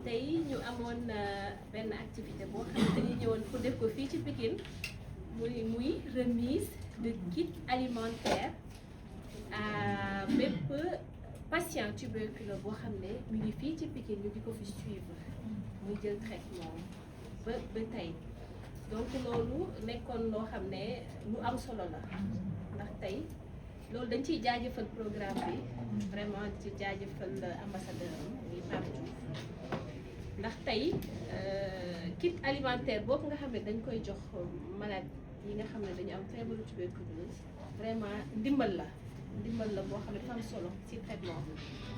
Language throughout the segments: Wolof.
tey ñu amoon benn activité boo xam ne dañuy ñëwoon pour def ko fii ci Pikine muy remise de kit alimentaire à bépp patient tuberculeux boo xam ne mu ngi fii ci Pikine ñu di ko fi suivre muy jël traitement ba tey donc loolu nekkoon loo xam ne lu am solo la ndax tey loolu dañ ciy jaajëfal programme bi vraiment ci jaajëfal ambassadeur muy Pape Diouf ndax tey kit alimentaire boobu nga xam ne dañ koy jox malade yi nga xam ne dañu am feebaru tuberculose vraiment ndimbal la boo xam ne dafa am solo ci traitement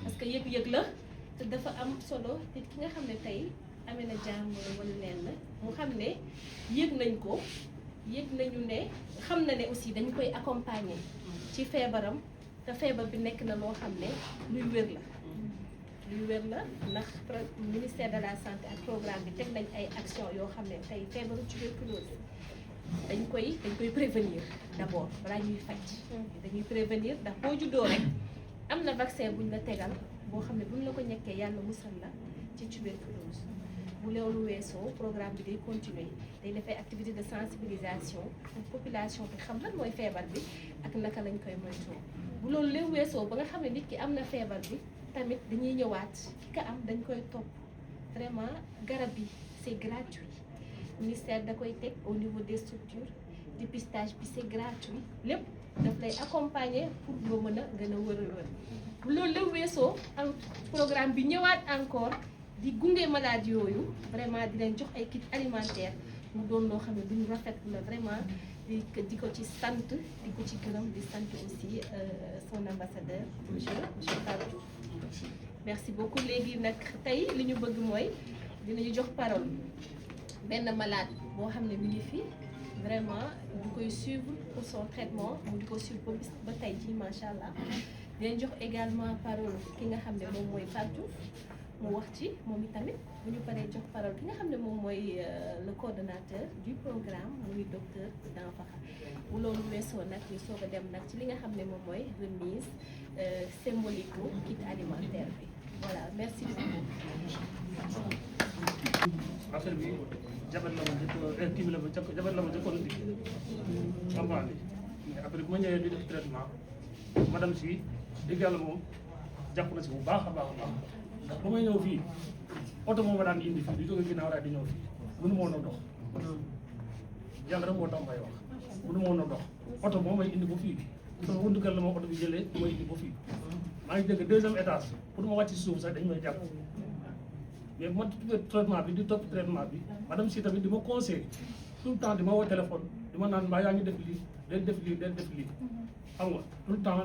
parce que yëg-yëg la te dafa am solo te ki nga xam ne tey amee na jàngoro wala lenn mu xam ne yëg nañu ne xam na ne aussi dañu koy accompagner ci feebaram te feebar bi nekk na loo xam ne luy wér la ndax ministère de la santé ak programme bi teg nañ ay action yoo xam ne tey feebaru tuberculose dañ koy prévenir d'abord balaa ñuy faj dañuy prévenir ndax boo juddoo rek am na vaccin buñ la tegal boo xam ne buñ la ko ñekkee yàlla musal la ci tuberculose bu loolu weesoo programme bi day continuer day def ay activité de sensibilisation pour population bi xam lan mooy feebar bi ak naka lañ koy moytoo bu loolu lépp weesoo ba nga xam ne nit ki am na feebar bi tamit dañuy ñëwaat ki ka am dañ koy topp vraiment garab bi c'est gratuit ministère da koy teg au niveau des structures dépistage bi c'est gratuit lépp daf lay accompagner pour nga mën a gën a wër bu loolu lépp weesoo ak programme bi ñëwaat encore di gunge malade yooyu vraiment di leen jox ay kits alimentaires mu doon loo xam ne duñu rafetlu la vraiment di ko ci sant di ko ci gërëm di sant aussi son ambassadeur monsieur Pape Diouf merci beaucoup. léegi nag tey li ñu bëgg mooy dinañu jox parole benn malade boo xam ne mi ngi fi vraiment du koy suivre pour son traitement mu di ko suivre ba tey jii macha allah dinañ jox également parole ki nga xam ne moom mooy Pape Diouf mu wax ci moom itamit bu ñu paree jox parole ki nga xam ne moom mooy le coordonnateur du programme muy docteur Danfakha bu loolu weesoo nag ñu soog a dem nag ci li nga xam ne moom mooy remise symbolique u kit alimentaire bi voilà merci beaucoup. affaire bi jabar la ma njëkk kii bi la ma jabar la ma njëkkoon indi campagne bi mais après bu ma ñëwee di def traitement madame si dëgg yàlla moom jàpp na si bu baax a baax a baax ndax ba may ñëw fii oto moo ma daan indi fii di jóge ginnaaw raay di ñëw fii mënu ma woon a dox yàlla rek moo tax may wax mënu ma woon a dox oto moo may indi ba fii sama wundu kër la ma oto bi jëlee mooy indi ba fii maa ngi dégg deuxième étage pour ma wàcc si suuf sax dañu may jàpp mais bu ma traitement bi di topp traitement bi madame si tamit di ma conseillé tout le temps di ma woo téléphone di ma naan mbaa yaa ngi def lii del def lii del def lii xam nga tout le temps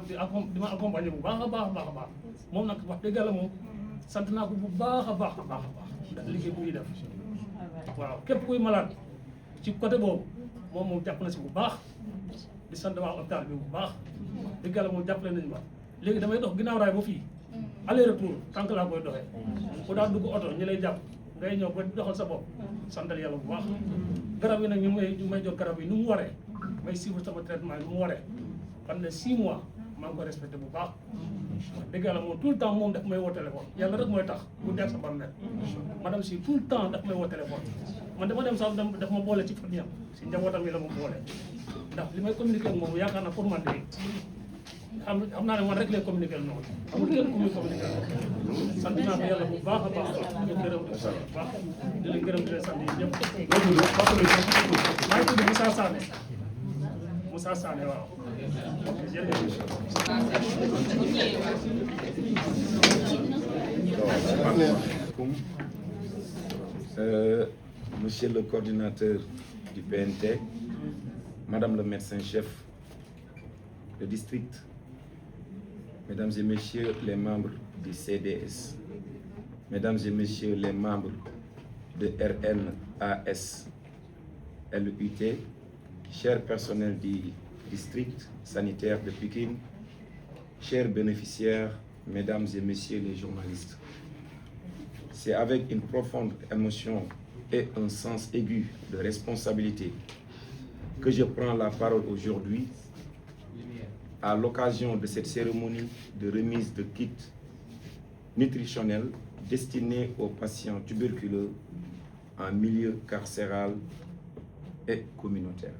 di ma accompagner bu baax a baax a baax a baax moom nag wax dëgg yàlla moom sant naa ko bu baax a baax a baax a baax ndax liggéey bu muy def waaw képp kuy malade ci côté boobu moom jàpp na si bu baax di sant waa hôpital bi bu baax dëgg yàlla moom jàppale nañu ma léegi damay dox ginnaaw raay ba fii aller retour tànk laa koy doxee ku daal dugg oto ñi lay jàpp ngay ñëw ba doxal sa bopp santal yàlla bu baax garab yi nag ñu may jox garab yi nu mu waree may suivre sama traitement yi nu mu waree xam ne 6 mois maa ngi koy respecté bu baax wax dëgg yàlla moom tout le temps moom daf may woo téléphone yàlla rek mooy tax bu dee sa bàmmeel madame si tout le temps daf may woo téléphone man dama dem sax daf ma boole ci famille am si njabootam yi la ma boole ndax li may communiqué ak moom yaakaar naa pour man de xam naa ne man rek lay communiqué ak noonu amul kenn ku muy communiqué ak moom sant naa ko yàlla bu baax a baax di leen gërëm di baax di leen gërëm di leen sant yi ñëpp maa ngi tudd Moussa Sané Moussa Sané waaw Monsieur le coordinateur du PNT, Madame le médecin-chef de district, Mesdames et Messieurs les membres du CDS, Mesdames et Messieurs les membres de RNAS, LUT, chers personnels du district sanitaire de Pikine, chers bénéficiaires, Mesdames et Messieurs les journalistes. C'est avec une profonde émotion et un sens aigu de responsabilité que je prends la parole aujourd'hui à l'occasion de cette cérémonie de remise de kits nutritionnels destinée aux patients tuberculeux en milieu carcéral et communautaire.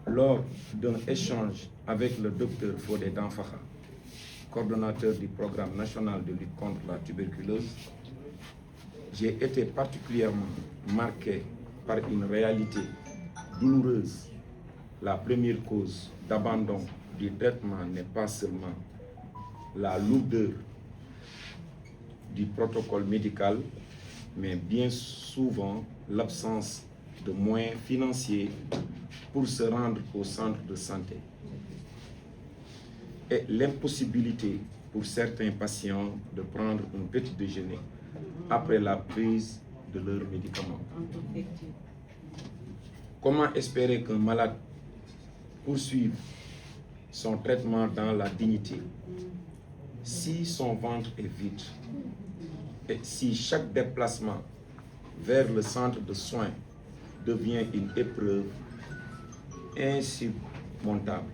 Lors d'un échange avec le docteur Fodé Danfakha, coordonnateur du programme national de lutte contre la tuberculose, j'ai été particulièrement marqué par une réalité douloureuse. La première cause d'abandon du traitement n'est pas seulement la lourdeur du protocole médical, mais bien souvent l'absence de moyens financiers pour se rendre au centre de santé et l'impossibilité pour certains patients de prendre un petit déjeuner après la prise de leurs médicaments. Comment espérer qu'un malade poursuive son traitement dans la dignité si son ventre est vide et si chaque déplacement vers le centre de soins devient une épreuve insurmontable?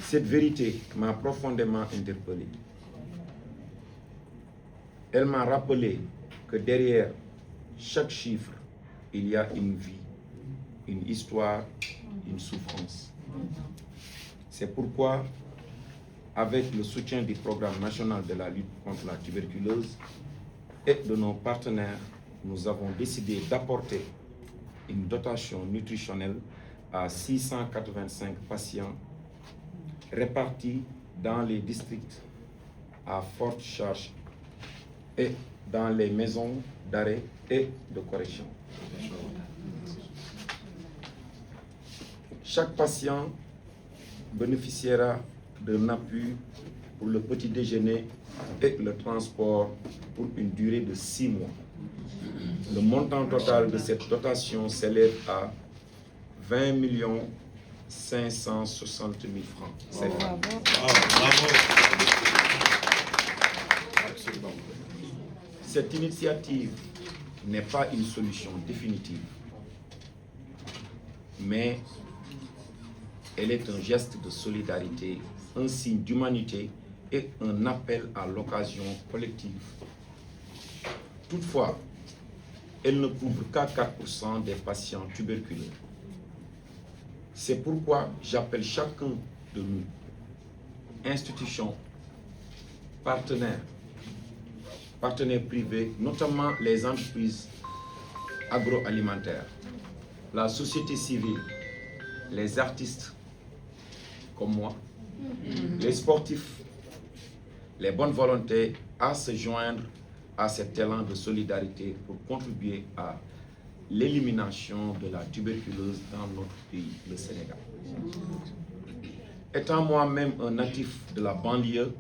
Cette vérité m'a profondément interpellé. Elle m'a rappelé que derrière chaque chiffre, il y a une vie, une histoire, une souffrance. C'est pourquoi, avec le soutien du programme national de la lutte contre la tuberculose et de nos partenaires, nous avons décidé d'apporter une dotation nutritionnelle à 685 patients répartis dans les districts à forte charge et dans les maisons d'arrêt et de correction. Chaque patient bénéficiera d'un appui pour le petit déjeuner et le transport pour une durée de 6 mois. Le montant total de cette dotation s'élève à 20 560 000 francs. Cette initiative n'est pas une solution définitive, mais elle est un geste de solidarité, un signe d'humanité et un appel à l'occasion collective. Toutefois, elle ne couvre qu'à 4% des patients tuberculeux. C'est pourquoi j'appelle chacun de nous, institutions, partenaires privés, notamment les entreprises agroalimentaires, la société civile, les artistes comme moi, les sportifs, les bonnes volontés à se joindre à cet élan de solidarité pour contribuer à l'élimination de la tuberculose dans notre pays, le Sénégal. Étant moi-même un natif de la banlieue,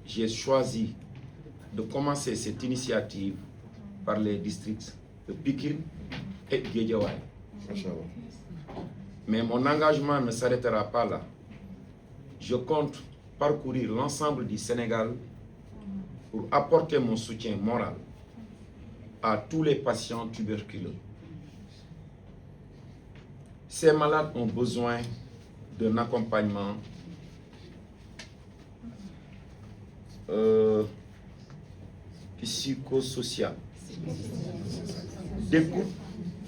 j'ai choisi de commencer cette initiative par les districts de Pikine et Guédiawaye. Mais mon engagement ne s'arrêtera pas là. Je compte parcourir l'ensemble du Sénégal pour apporter mon soutien moral à tous les patients tuberculeux. Ces malades ont besoin d'un accompagnement psychosocial, d'écoute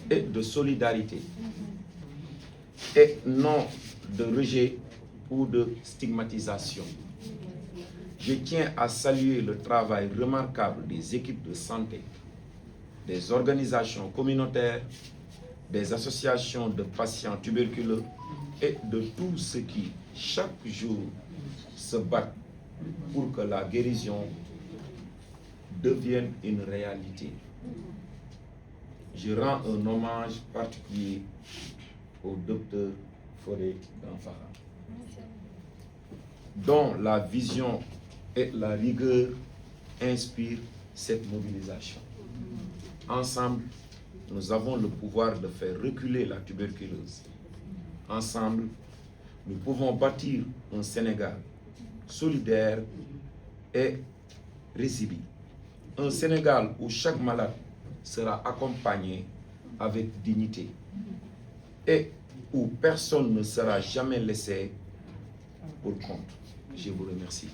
et de solidarité, et non de rejet ou de stigmatisation. Je tiens à saluer le travail remarquable des équipes de santé, des organisations communautaires, des associations de patients tuberculeux et de tous ceux qui, chaque jour, se battent pour que la guérison devienne une réalité. Je rends un hommage particulier au docteur Fodé Danfakha, dont la vision et la rigueur inspirent cette mobilisation. Ensemble, nous avons le pouvoir de faire reculer la tuberculose. Ensemble, nous pouvons bâtir un Sénégal solidaire et résilient. Un Sénégal où chaque malade sera accompagné avec dignité et où personne ne sera jamais laissé pour compte. Je vous remercie.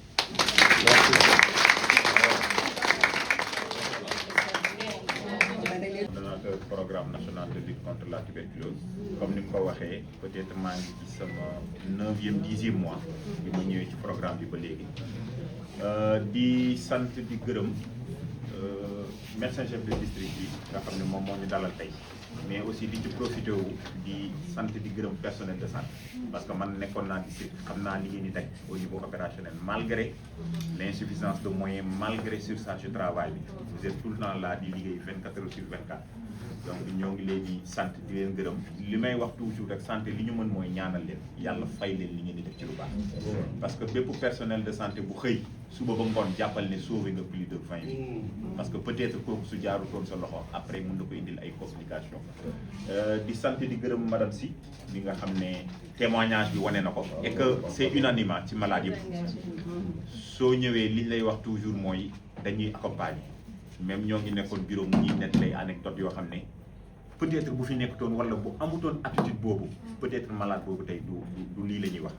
Coordonnateur programme national de lutte contre la tuberculose comme ni mu ko waxee peut-être maa ngi ci sama 9e 10e mois bi ma ñëwee ci programme bi ba léegi di sant di gërëm médecin chef de district bi nga xam ne moom moo ñu dalal tey mais aussi di ci profité wu di sant di gërëm personnel de santé parce que man nekkoon naa district xam naa li ngeen di daj au niveau opérationnel malgré l'insuffisance de moyens malgré surcharge de travail bi vous êtes tout le temps là di liggéey 24 heures sur 24 donc ñoo ngi leen di sant di leen gërëm li may wax toujours rek santé li ñu mën mooy ñaanal leen yàlla fay leen li ngeen di def ci lu baax parce que bépp personnel de santé bu xëy suba ba ngoon jàppal ne sauvé nga plus de 20 000 parce que peut-être kooku su jaarutoon sa loxo après mën na ko indil ay complications di sant di gërëm madame Sy bi nga xam ne témoignage bi wane na ko et que c'est unanime ci malade yëpp soo ñëwee liñ lay wax toujours mooy dañuy accompagner même ñoo ngi nekkoon bureau mu ñuy nekk lay anecdote yoo xam ne peut-être bu fi nekkutoon wala bu amutoon attitude boobu peut-être malade boobu tey du lii la ñuy wax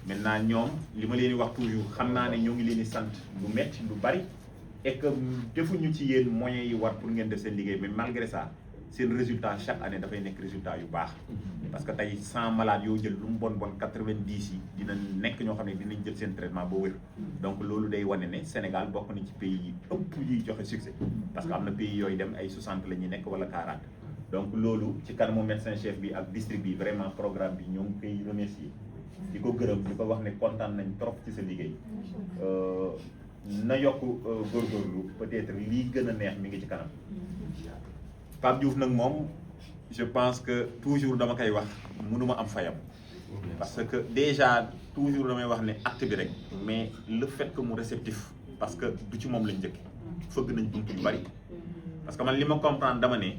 maintenant ñoom li ma leen di wax toujours xam naa ne ñoo ngi leen di sant lu metti lu bari et que defuñu ci yéen moyens yi war pour ngeen def seen liggéey mais malgré ça seen résultat chaque année dafay nekk résultat yu baax parce que tey 100 malades yoo jël lu mu bon 90 yi dina nekk ñoo xam ne dinañ jël seen traitement ba wér donc loolu day wane ne Sénégal bokk na ci pays yi ëpp yiy joxe succès parce que am na pays yooyu dem ay 60 la ñuy nekk wala 40 donc loolu ci kanamu médecin chef bi ak district bi vraiment programme bi ñoo ngi koy remercier di ko gërëm di ko wax ne kontaan nañ trop ci sa liggéey na yokk góorgóorlu peut-être lii gën a neex mi ngi ci kanam Pape Diouf nag moom je pense que toujours dama koy wax mënuma am fayam parce que déjà toujours damay wax ne acte bi rek mais le fait que mu réceptif parce que du ci moom lañ njëkk fëgg nañ bunt yu bari parce que man li ma comprendre dama ne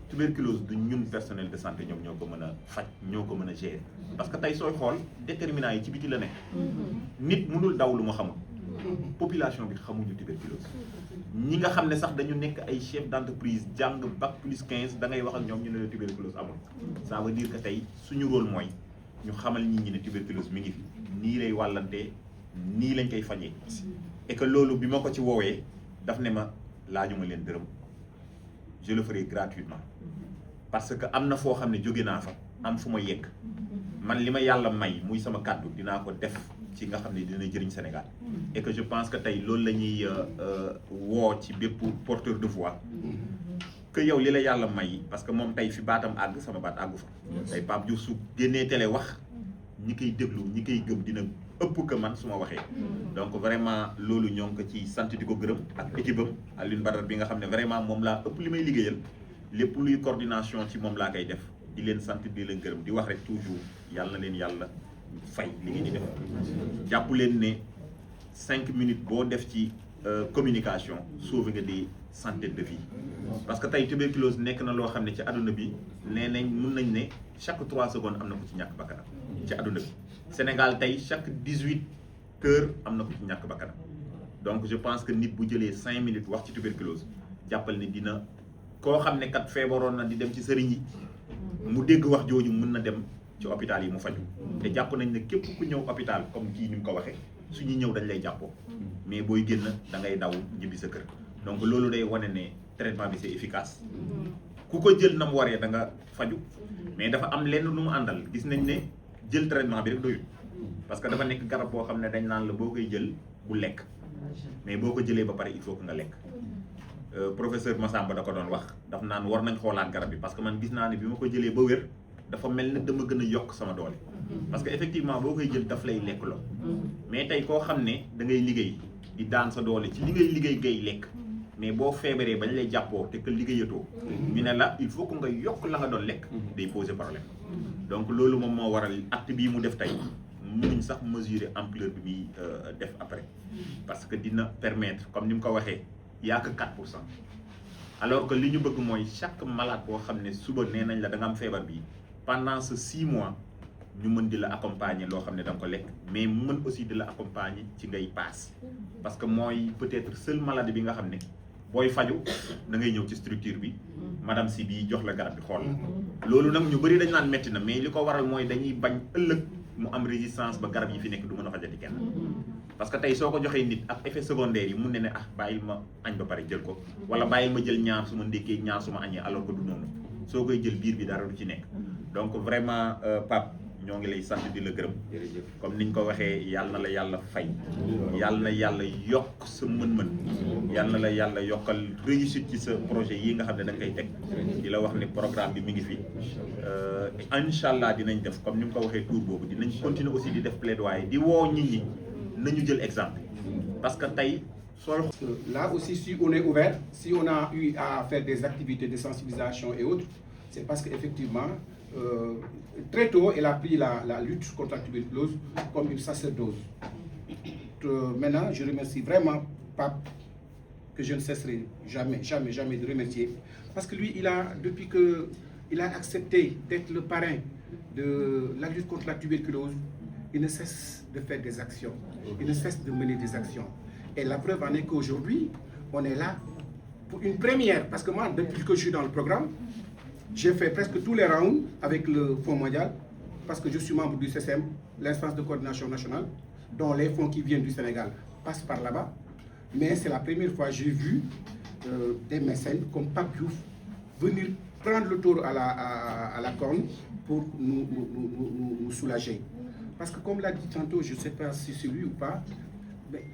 tuberculose du ñun personnel de santé ñoom ñoo ko mën a faj ñoo ko mën a gérer parce que tey sooy xool déterminant yi ci biti la nekk nit mënul daw lu ma xamul population bi xamuñu tuberculose ñi nga xam ne sax dañu nekk ay chef d'entreprise jàng bac plus 15 da ngay wax ak ñoom ñu ne la tuberculose amul ça veut dire que tey suñu rôle mooy ñu xamal nit ñi ne tuberculose mi ngi fi nii lay wàllante nii lañ koy fajee et que loolu bi ma ko ci woowee daf ne ma laajuma leen dërëm je le ferai gratuitement parce que am na foo xam ne jóge naa fa am fu ma yegg man li ma yàlla may muy sama kàddu dinaa ko def ci nga xam ne dina jëriñ Sénégal et que je pense que tey loolu la ñuy woo ci bépp porteur de voix que yow li la yàlla may parce que moom tey fi baatam àgg sama baat àggu fa tey Pape Diouf su génnee télé wax ñi koy déglu ñi koy gëm dina ëpp que man su ma waxee donc vraiment loolu ñoo ngi ko ci sant di ko gërëm ak équipe am Alioune Badara bi nga xam ne vraiment moom laa ëpp li may liggéeyal lépp luy coordination ci moom laa koy def di leen sant di leen gërëm di wax rek toujours yàlla na leen yàlla fay li ngeen di def jàpp leen ne 5 minutes boo def ci communication sauvé nga des centaines de vies parce que tey tuberculose nekk na loo xam ne ci àdduna bi nee nañ mun nañ ne chaque 3 secondes am na ko ci ñàkk bakkanam ci àdduna bi Sénégal tey chaque 18 heures am na ko ci ñàkk bakkanam donc je pense que nit bu jëlee 5 minutes wax ci tuberculose jàppal ne dina koo xam ne kat feebaroon na di dem ci sëriñ yi mu dégg wax jooju mën na dem ci hôpital yi mu faju te jàpp nañ ne képp ku ñëw hôpital comme kii ni mu ko waxee suñu ñëw dañ lay jàppoo mais booy génn da ngay daw ñibbi sa kër donc loolu day wane ne traitement bi c'est efficace ku ko jël na mu waree da nga faju mais dafa am lenn lu mu àndal gis nañ ne jël traitement bi rek doyul parce que dafa nekk garab boo xam ne dañ naan la boo koy jël bu lekk mais boo ko jëlee ba pare il faut que nga lekk professeur Massamba da ko doon wax daf naan war nañ xoolaat garab bi parce que man gis naa ne bi ma ko jëlee ba wér dafa mel ne dama gën a yokk sama doole parce que effectivement boo koy jël daf lay lekk loo mais tey koo xam ne da ngay liggéey di daan sa doole ci li ngay liggéey ngay lekk mais boo feebaree bañ lay jàppoo te que liggéeyatoo ñu ne la il faut que nga yokk la nga doon lekk day poser problème donc loolu moom moo waral acte bii mu def tey mënuñ sax mesurer ampleur bi muy def après parce que dina permettre comme ni mu ko waxee yaa que 4% alors que li ñu bëgg mooy chaque malade boo xam ne suba nee nañ la da nga am feebar bi pendant ce 6 mois ñu mën di la accompagner loo xam ne da nga ko lekk mais mën aussi di la accompagner ci ngay paas parce que mooy peut-être seul maladie bi nga xam ne booy faju da ngay ñëw ci structure bi madame si bi jox la garab bi xool loolu nag ñu bëri dañ naan metti na mais li ko waral mooy dañuy bañ ëllëg mu am résistance ba garab yi fi nekk du mën a fajati kenn parce que tey soo ko joxee nit ak effet secondaire yi mun ne ah bàyyil ma añ ba pare jël ko wala bàyyil ma jël ñaar su ma ndékkee ñaar su ma añee alors que du noonu soo koy jël biir bi dara du ci nekk donc vraiment Pape ñoo ngi lay sant di la gërëm comme niñ ko waxee yàlla na la yàlla fay yàlla na yàlla yokk sa mën-mën yàlla na la yàlla yokkal réussite ci sa projet yi nga xam ne da nga koy teg di la wax ni programme bi mi ngi fi incha allah dinañ def comme ni mu ko waxee tour boobu dinañ continuer aussi di def plaidoyer di woo nit ñi nañu jël exemple parce que tey là aussi si on est ouvert, si on a eu à faire des activités de sensibilisation et autres, c'est parce qu'effectivement très tôt, elle a pris la lutte contre la tuberculose comme une sacerdoce. Maintenant, je remercie vraiment Pape, que je ne cesserai jamais de remercier, parce que lui, depuis qu'il a accepté d'être le parrain de la lutte contre la tuberculose, il ne cesse de faire des actions, il ne cesse de mener des actions. Et la preuve en est qu'aujourd'hui, on est là pour une première, parce que moi, depuis que je suis dans le programme, j'ai fait presque tous les rounds avec le Fonds mondial, parce que je suis membre du CCM, l'instance de coordination nationale, dont les fonds qui viennent du Sénégal passent par là-bas. Mais c'est la première fois que j'ai vu des mécènes comme Pape Diouf venir prendre le tour à la corne pour nous soulager. Parce que comme l'a dit tantôt, je ne sais pas si c'est lui ou pas, mais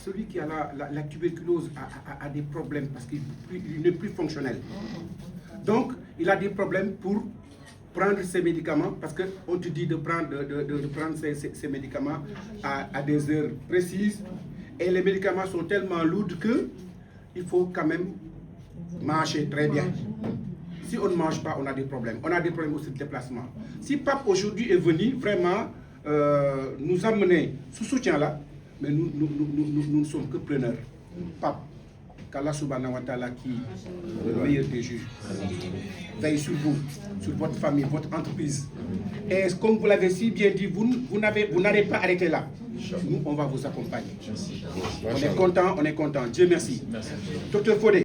celui qui a la tuberculose a des problèmes parce qu'il n'est plus fonctionnel. Donc, il a des problèmes pour prendre ses médicaments parce qu'on te dit de prendre ces médicaments à des heures précises. Et les médicaments sont tellement lourds qu'il faut quand même manger très bien. Si on ne mange pas, on a des problèmes. On a des problèmes aussi de déplacement. Si Pape aujourd'hui est venu vraiment nous amener ce soutien-là, mais nous ne sommes que preneurs. Pape, qu'Allah subhanahu wa ta'ala qui est le meilleur des juges, veille sur vous, sur votre famille, votre entreprise. Et comme vous l'avez si bien dit, vous n'allez pas arrêter là. Nous, on va vous accompagner. On est content, Dieu merci. Docteur Fodé.